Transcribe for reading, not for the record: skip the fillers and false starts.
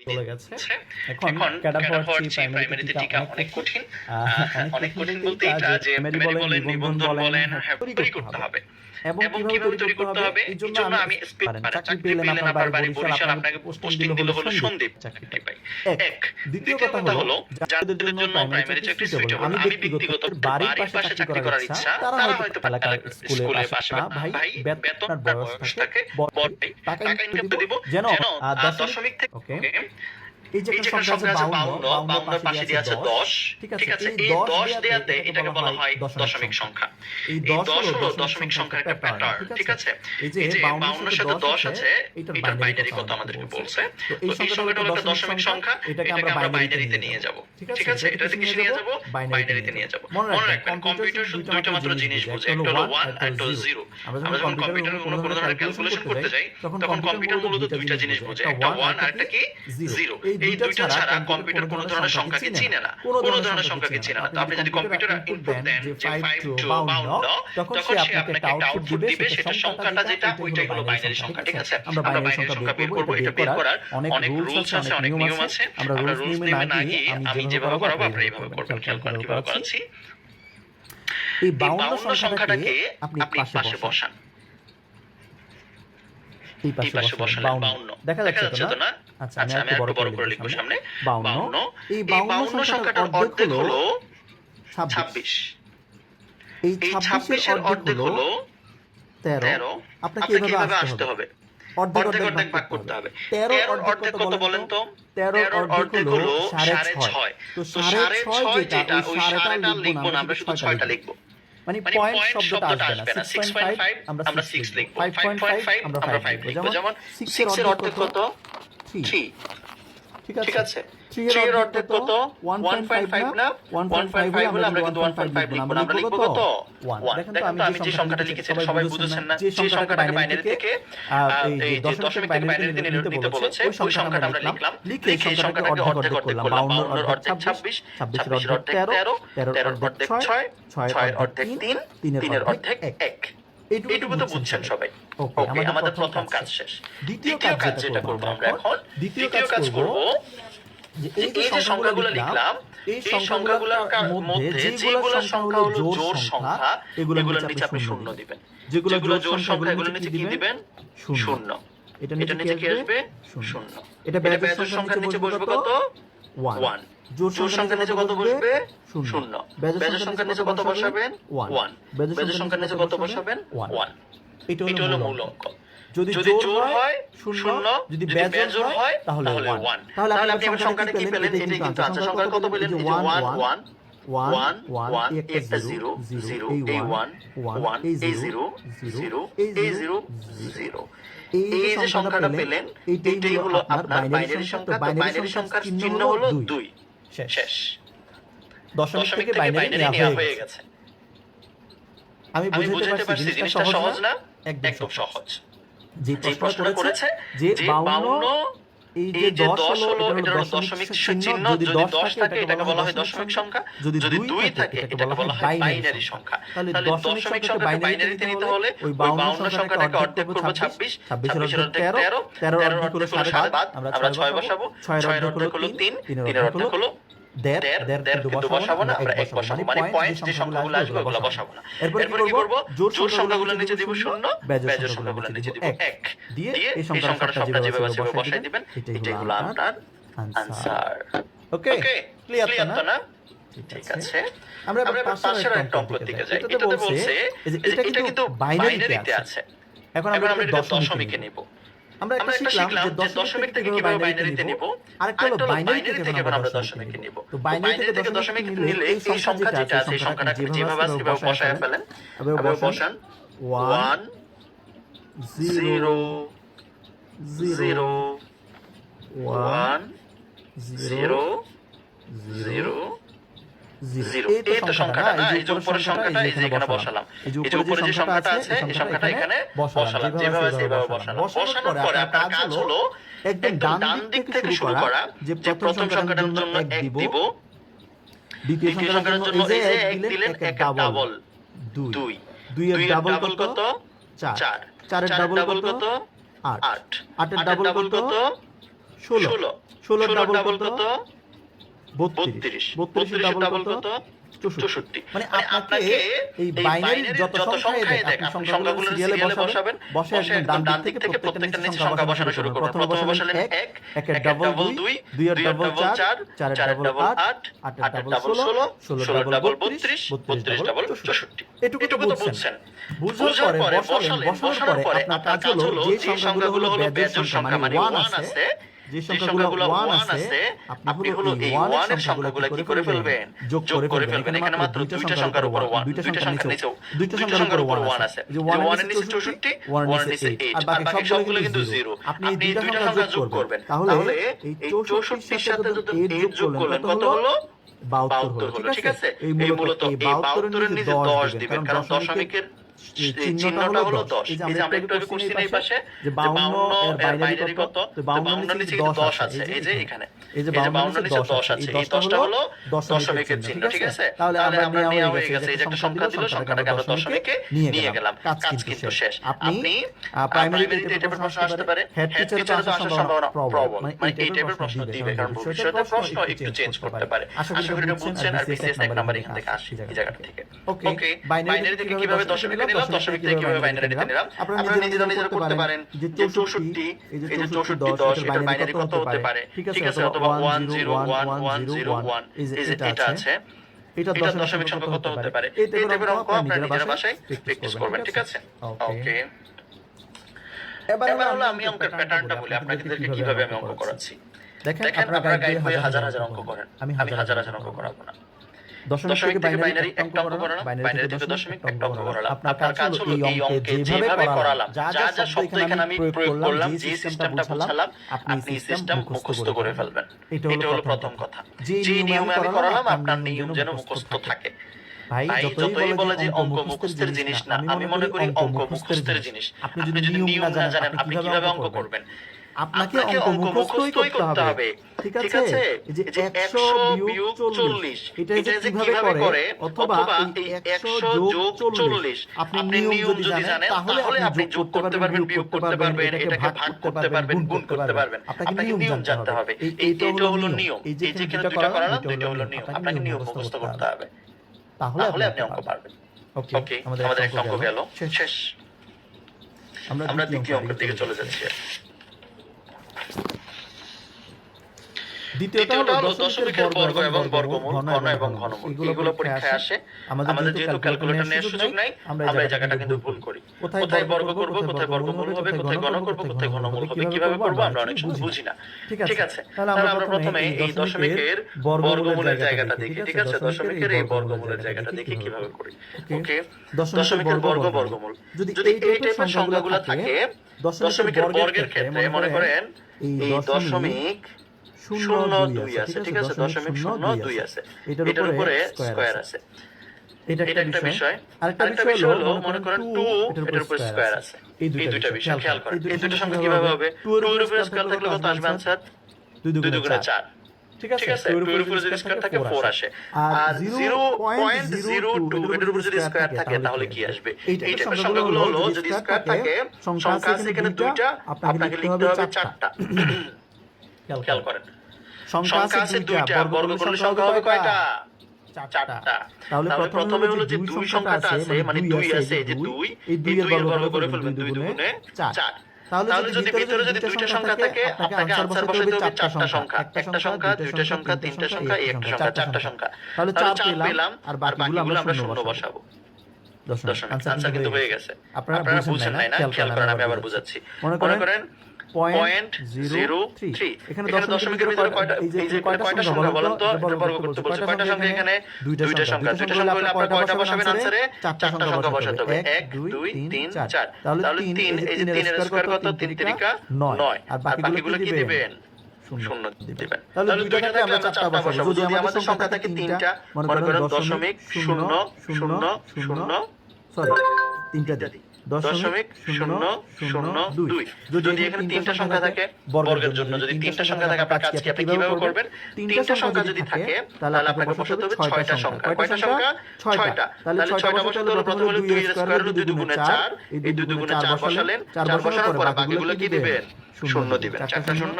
চলে গেছে। এখন এখন ক্যাডারভার্ট জি প্রাইমারিতে টিকা অনেক কঠিন। অনেক কঠিন বলতে এটা যে প্রাইমারি বলেন, নিবন্ধন বলেন, তৈরি করতে হবে। এবং কিভাবে তৈরি করতে হবে এই জন্য আমি চাকরি পেলেন আপনার বাড়ি বরিশাল, আপনাকে পোস্টিং দিল হলো সন্দীপ, চাকরি পাই। এক দ্বিতীয় কথা হলো যাদের জন্য প্রাইমারি চাকরি সুইটেবল, আমি ব্যক্তিগত বাড়ির পাশে চাকরি করার ইচ্ছা, তারা হয়তো এলাকার স্কুলে পাশে ভাই বেতন আপনার বয়স থাকে বড় টাকা ইনকাম দিব যেন দশমিক থেকে এই যে একটা সংখ্যা আছে 52 পাশে দিয়ে আছে 10, ঠিক আছে, এই 10 দেয়াতে এটাকে বলা হয় দশমিক সংখ্যা। এই 10 হলো দশমিক সংখ্যার একটা প্যাটার্ন, ঠিক আছে। এই যে 52 এর সাথে 10 আছে, এটার বাইনারি কত আমাদেরকে বলছে। তো এই সংখ্যাটা হলো একটা দশমিক সংখ্যা, এটাকে আমরা বাইনারিতে নিয়ে যাব, ঠিক আছে। এটাতে কিসে নিয়ে যাব? বাইনারিতে নিয়ে যাব। মনে রাখবেন কম্পিউটার শুধু দুইটা মাত্র জিনিস বোঝে, একটা হলো 1 আর একটা হলো 0। আমরা যখন কম্পিউটারে কোনো ধরনের ক্যালকুলেশন করতে যাই তখন কম্পিউটার মূলত দুইটা জিনিস বোঝে, একটা 1 আর একটা কি 0। এই দুইটা ছাড়া কম্পিউটার কোনো ধরনের সংখ্যাকে চিনে না, কোনো ধরনের সংখ্যাকে চিনে না। তো আপনি যদি কম্পিউটারে ইনপুট দেন যে 5 to 52 তখন সে আপনাকে একটা আউটপুট দিবে, সেটা সংখ্যাটা যেটা ওইটাই হলো বাইনারি সংখ্যা, ঠিক আছে। আমরা বাইনারি সংখ্যা বের করব, এটা বের করার অনেক রুলস আছে, অনেক নিয়ম আছে। আমরা রুলস নিয়মে না গিয়ে আমি যেভাবে করাবো আপনারা এইভাবে করবেন। খেয়াল করেন কিভাবে করাচ্ছি। এই 52 সংখ্যাটাকে আপনি পাশে বসান, এই পাশে বসালেন 52। দেখা যাচ্ছে তো না? আচ্ছা, আমি একটু বড় করে লিখব সামনে 52। এই 52 সংখ্যাটার অর্ধেক হলো 26। এই 26 এর অর্ধেক হলো 13। আপনাকে এইভাবে আসতে হবে, অর্ধেক ভাগ করতে হবে। 13 এর অর্ধেক কত বলেন তো? 13 এর অর্ধেক হলো 6.5। তো 6.5 যেটা, ওই 6টা লিখব না, আমরা শুধু 6টা লিখব। মানে পয়েন্ট শব্দটা আসবে না। 6.5 আমরা 6 লিখব, 5.5 আমরা 5 লিখব। যেমন 6 এর অর্ধেক কত? 3। ঠিক আছে। 3 এর অর্ধেক কত? 1.5 না? 1.5 হলে আমরা কিন্তু 1.5 লিখব না, আমরা লিখব কত? 1। দেখেন তো আমি যে সংখ্যাটা লিখেছি সবাই বুঝছেন না? যে সংখ্যাটাকে বাইনারি থেকে এই যে দশমিক থেকে বাইনারিতে নিতে বলেছে, ওই সংখ্যাটা আমরা লিখলাম। লিখে এই সংখ্যাটাকে অর্ধেক করলাম। 52 এর অর্ধেক 26, 26 এর অর্ধেক 13, 13 এর অর্ধেক 6, 6 এর অর্ধেক 3, 3 এর অর্ধেক 1। এইটুকু তো বুঝছেন সবাই। ওকে, আমাদের প্রথম কাজ শেষ। দ্বিতীয় কাজ যেটা করব আমরা এখন, দ্বিতীয় কাজ করব যে এই যে সংখ্যাগুলো লিখলাম, এই সংখ্যাগুলোর মধ্যে যেগুলো সংখ্যা হলো জোড় সংখ্যা, এগুলোর নিচে আপনি শূন্য দিবেন। যেগুলো জোড় সংখ্যা, এগুলোর নিচে কি দিবেন? শূন্য। এটা নিচে কি আসবে? শূন্য। এটা বেজোড় সংখ্যার নিচে বসবে কত? 1। জোড় সংখ্যার নিচে কত বসবে? শূন্য। বেজোড় সংখ্যার নিচে কত বসাবেন? 1। বেজোড় সংখ্যার নিচে কত বসাবেন? 1। এটা হলো মূল অঙ্ক। যদি জোড় হয় 0, যদি বেজোড় হয় তাহলে 1। তাহলে আপনি আমার সংখ্যাটা কি পেলেন? এটাই কিন্তু আনসার। সংখ্যা কত পেলেন? এই যে 1 1 1 1, একটা 0 0, এই 1 1, এই 0 0, এই 0 0। এই যে সংখ্যাটা পেলেন, এইটাই হলো আপনার বাইনারি সংখ্যা। তো বাইনারি সংখ্যার চিহ্ন হলো 2। শেষ। দশমিক থেকে বাইনারি নেওয়া হয়ে গেছে। আমি বুঝাতে পারছি জিনিসটা সহজ না? একদম সহজ। যে প্রশ্নটা করেছে যে 52, এই যে 10 হলো, এটা হলো দশমিক চিহ্ন। যদি 10 থাকে এটাকে বলা হয় দশমিক সংখ্যা, যদি 2 থাকে এটাকে বলা হয় বাইনারি সংখ্যা। তাহলে দশমিক সংখ্যাকে বাইনারিতে নিতে হলে ওই 52 সংখ্যাটাকে অর্ধেক করব 26, 26 এর অর্ধেক 13, 13 এর অর্ধেক হলো 7, আমরা 6 বসাবো। 6 এর অর্ধেক হলো 3, 3 এর অর্ধেক হলো 1.5 কিন্তু বসাবো না, আমরা 1 বসাবো। মানে পয়েন্ট যে সংখ্যাগুলো আসবে ওগুলো বসাবো না। এরপর কি করব? জোড় সংখ্যাগুলোর নিচে দিব 0, বেজোড় সংখ্যাগুলোর নিচে দিব 1 দিয়ে এই সংখ্যাটা যেভাবে আছে বসাই দিবেন। এটাই হলো আপনার আনসার। ওকে, ক্লিয়ার তো না? ঠিক আছে। আমরা পাশের একটা অঙ্কের দিকে যাই। এটাতে বলছে এটা কিন্তু বাইনারিতে আছে। এখন আমরা এটা দশমিকে নেব। আমরা শিখলাম যে দশমিক থেকে কিভাবে বাইনারিতে নেব। আরেকটা হলো বাইনারি থেকে আমরা দশমিকে নেব। তো বাইনারি থেকে দশমিক নিলে এই সংখ্যা যেটা আছে, এই সংখ্যাটাকে যেভাবে আছে সেভাবে বসায় ফেলেন। এভাবে বসান 1 0 0 1 0 0 0। এই তো সংখ্যাটা না, এই যে উপরের সংখ্যাটা এই যে এখানে বসালাম। এই যে উপরে যে সংখ্যাটা আছে এই সংখ্যাটা এখানে বসালাম। যেভাবে আছে সেভাবে বসালাম। বসানোর পরে আপনার কাজ হলো একদম ডান দিক থেকে শুরু করা। যে প্রথম সংখ্যাটার জন্য 1 দিব, দ্বিতীয় সংখ্যাটার জন্য এই যে 1 দিলেন, এক ডাবল 2, 2 এর ডাবল কত? 4, 4 এর ডাবল কত? 8, 8 এর ডাবল কত? 16 16 ডাবল কত 32 32 ডাবল কত 64 মানে আপনাকে এই বাইনারি যত সংখ্যাই দেখ আপনি সংখ্যাগুলো সিরিয়ালে বসাবেন বসে একদম ডান দিক থেকে প্রত্যেকটা নিচে সংখ্যা বসানো শুরু করবেন প্রথমে বসালেন 1 একের ডাবল 2 2 এর ডাবল 4 4 এর ডাবল 8 8 এর ডাবল 16 16 ডাবল 32 32 ডাবল 64 এটুকু তো বুঝছেন বুঝার পরে বসানোর পরে আপনার কাজ হলো যে সংখ্যাগুলো হলো বেজোড় সংখ্যা মানে 1 আছে যে সংখ্যাগুলো 1 আছে আপনি হলো এই 1 এর সংখ্যাগুলো কি করে ফেলবেন যোগ করে ফেলবেন এখানে মাত্র দুইটা সংখ্যার উপর 1 দুইটা সংখ্যার নিচেও দুইটা সংখ্যার উপর 1 আছে যে 1 এর নিচে 64 1 এর নিচে 8 আর বাকি সবগুলো কিন্তু 0 আপনি এই দুইটা সংখ্যা যোগ করবেন তাহলে এই 64 এর সাথে যদি 8 যোগ করলেন কত হলো 72 হলো ঠিক আছে এই মূলত এই 72 এর নিচে 10 দিবেন কারণ দশমিকের চিহ্নটা হলো 10 এই যে আমরা একটু আগে করছি এই পাশে যে 52 এর বাইনারি কত 52 এর নিচে 10 আছে এই যে এখানে এই যে 52 এর নিচে 10 আছে এই 10টা হলো দশমিকের চিহ্ন ঠিক আছে তাহলে আমরা নেওয়া হয়ে গেছে এই যে একটা সংখ্যা দিল সংখ্যাটাকে আমরা দশমিকে নিয়ে গেলাম কাজ কিন্তু শেষ আপনি প্রাইমারিতে এই টাইপের প্রশ্ন আসতে পারে হেড টিচারে তো আসার সম্ভাবনা প্রবল মানে এই টাইপের প্রশ্ন দিবে কারণ ভবিষ্যতে প্রশ্ন একটু চেঞ্জ করতে পারে আশা করি এটা বুঝছেন আর বিসিএস এক নাম্বার এখান থেকে আসে এই জায়গাটা থেকে ওকে বাইনারি থেকে কিভাবে দশমিক নিলাম দশমিক থেকে কিভাবে বাইনারি নিলাম আপনারা নিজেরা করতে পারেন যে 64 এই যে 64 10 এটার বাইনারি কত হতে পারে ঠিক আছে অথবা 101101 এই যে এটা আছে এটা দশমিক সংখ্যা কত হতে পারে এই টাইপের অঙ্ক আপনারা নিজেরা বাসায় প্র্যাকটিস করবেন ঠিক আছে ওকে এবার হলো আমি অঙ্কের প্যাটার্নটা বলি আপনাদেরকে কিভাবে আমি অঙ্ক করাচ্ছি দেখেন আপনারা গাইড বইয়ে হাজার হাজার অঙ্ক করেন আমি হাজার হাজার অঙ্ক করাবো না দশমিক থেকে বাইনারি একটা অঙ্ক করালাম বাইনারি থেকে দশমিক একটা অঙ্ক করালাম আপনার কাজ হলো এই অঙ্কে যেভাবে করালাম যা যা শব্দ এখানে আমি প্রয়োগ করলাম যে সিস্টেমটা বুঝালাম আপনি সিস্টেম মুখস্থ করে ফেলবেন এটা হলো প্রথম কথা যে নিয়মে আমি করালাম আপনার নিয়ম যেন মুখস্থ থাকে ভাই যতই বলে যে অঙ্ক মুখস্থের জিনিস না আমি মনে করি অঙ্ক মুখস্থের জিনিস আপনি যদি নিয়ম না জানেন আপনি কিভাবে অঙ্ক করবেন আপনাকে অঙ্ক মুখস্থই করতে হবে ঠিক আছে এই যে 100 বিয়োগ 40 এটা যে কিভাবে করে অথবা এই 100 যোগ 40 আপনি নিয়ম যদি জানেন তাহলে আপনি যোগ করতে পারবেন বিয়োগ করতে পারবেন এটাকে ভাগ করতে পারবেন গুণ করতে পারবেন আপনাকে নিয়ম জানতে হবে এইটা হলো নিয়ম এই যে এখানে দুটো করালাম দুটো হলো নিয়ম আপনাকে নিয়ম মুখস্থ করতে হবে তাহলে আপনি অঙ্ক পারবেন ওকে আমাদের একটা অঙ্ক গেল শেষ আমরা দ্বিতীয় অঙ্কের দিকে চলে যাচ্ছি দ্বিতীয়টা হলো দশমিকের বর্গ এবং বর্গমূল ঘন এবং ঘনমূল এগুলো পরীক্ষায় আসে আমাদের যেহেতু ক্যালকুলেটর নেওয়ার সুযোগ নাই আমরা এই জায়গাটা কিন্তু ভুল করি কোথায় বর্গ করব কোথায় বর্গমূল হবে কোথায় ঘন করব কোথায় ঘনমূল হবে কিভাবে করব আমরা অনেক সময় বুঝি না ঠিক আছে তাহলে আমরা প্রথমে এই দশমিকের বর্গমূলের জায়গাটা দেখি ঠিক আছে দশমিকের এই বর্গমূলের জায়গাটা দেখি কিভাবে করি ওকে দশমিকের বর্গ বর্গমূল যদি এই টাইপের সংখ্যাগুলো থাকে দশমিকের বর্গের ক্ষেত্রে মনে করেন এই দশমিক 0.2 আছে ঠিক আছে দশমিক 0.2 আছে এটার উপরে স্কয়ার আছে এটা একটা বিষয় আরেকটা বিষয় হলো মনে করেন 2 এটার উপরে স্কয়ার আছে এই দুইটা বিষয় খেয়াল করেন এই দুইটা সংখ্যা কিভাবে হবে 2 এর উপরে স্কয়ার থাকলে কত আসবে आंसर 2 দুগুণে 4 ঠিক আছে 2 এর উপরে যদি স্কয়ার থাকে 4 আসে আর 0.02 এটার উপরে যদি স্কয়ার থাকে তাহলে কি আসবে এই টাইপের সংখ্যাগুলো হলো যদি স্কয়ার থাকে সংখ্যা আছে এখানে দুইটা আপনাকে লিখতে হবে চারটা খেয়াল করেন সংখ্যা আছে দুইটা বর্গ করলে সংখ্যা হবে কয়টা চারটা তাহলে প্রথমে হলো যে দুই সংখ্যাটা আছে মানে 2 আছে এই যে 2 এই 2 এর বর্গ করে ফেলবেন 2 দুগুণে 4 তাহলে যদি ভিতরে যদি দুইটা সংখ্যা থাকে আপনাকে आंसर বসাতে হবে চারটা সংখ্যা একটা সংখ্যা দুইটা সংখ্যা তিনটা সংখ্যা এই একটা সংখ্যা চারটা সংখ্যা তাহলে 4 পেলাম আর বাকিগুলো আমরা শূন্য বসাবো দশমিক आंसर কিন্তু হয়ে গেছে আপনারা বুঝছেন না খেয়াল করেন আমি আবার বুঝাচ্ছি মনে করেন 0.03 এখানে দশমিকের ভিতরে কয়টা এই যে কয়টা সংখ্যা বলেন তো এটা বর্গ করতে বলছে কয়টা সংখ্যা এখানে দুইটা সংখ্যা হলে আপনারা কয়টা বসাবেন आंसরে চারটা সংখ্যা বসাতে হবে 1 2 3 4 তাহলে 3 এই যে 3 এর স্কয়ার কত 3 তিরিকা 9 আর বাকিগুলো কি দিবেন শূন্য দিবেন তাহলে দুইটাকে আমরা চারটা বসাবো যদি আমাদের সংখ্যা থাকে তিনটা মনে করেন দশমিক 0.0 সরি তিনটা দিই 0.002 যদি এখানে তিনটা সংখ্যা থাকে বর্গের জন্য যদি তিনটা সংখ্যা থাকে আপনার কাজ কি আপনি কিভাবে করবেন তিনটা সংখ্যা যদি থাকে তাহলে আপনাকে বসাতে হবে 6টা সংখ্যা কয়টা সংখ্যা 6টা তাহলে 6টা বসাতে হলে প্রথমে হলো 2 এর স্কয়ার হলো 2 দুগুণে 4 এই 2 দুগুণে 4 বসালেন 4 বসানোর পর বাকিগুলো কি দিবেন শূন্য দিবেন চারটা শূন্য